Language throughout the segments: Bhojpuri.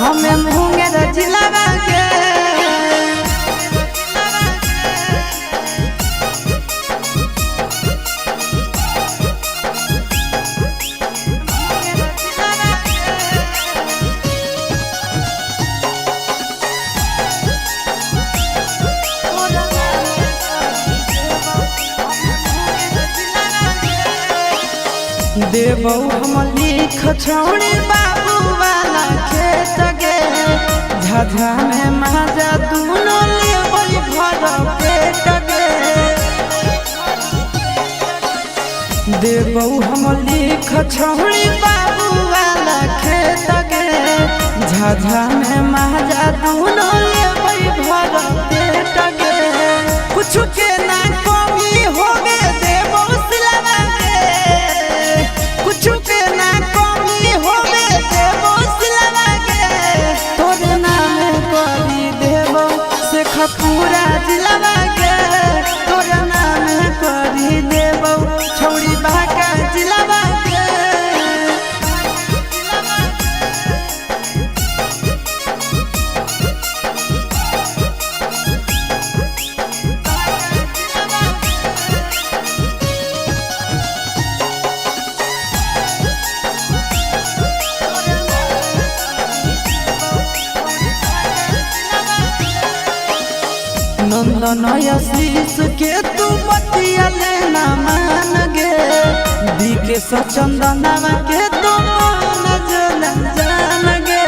हमें मुंगेर जिला के देवौ हम लिख छोड़ी बाबू वाला खेत गे झाझा में माजा दूनो लेवई भर पेट गे देवौ हम लिख छोड़ी बाबू वाला खेत गे झाझा में माजा दूनो लेवई भर पेट गे कुछ के ना कमी होवे देवौ सिलवा कुछ के ना कमी होवे देवो सिलवा के तोरे नाम करी देवो से खपूरा जिलवा के तोरे नाम करी देवो छौड़ी बाका जिलवा के नंदन आशीष के तू बतिया लेना मान गे बीके सचंदनवा के तू मन जान गे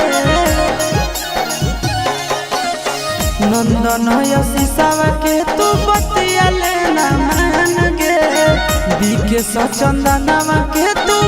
नंदन आशीषवा के तू बतिया लेना मान गे बीके सचंदनवा के तू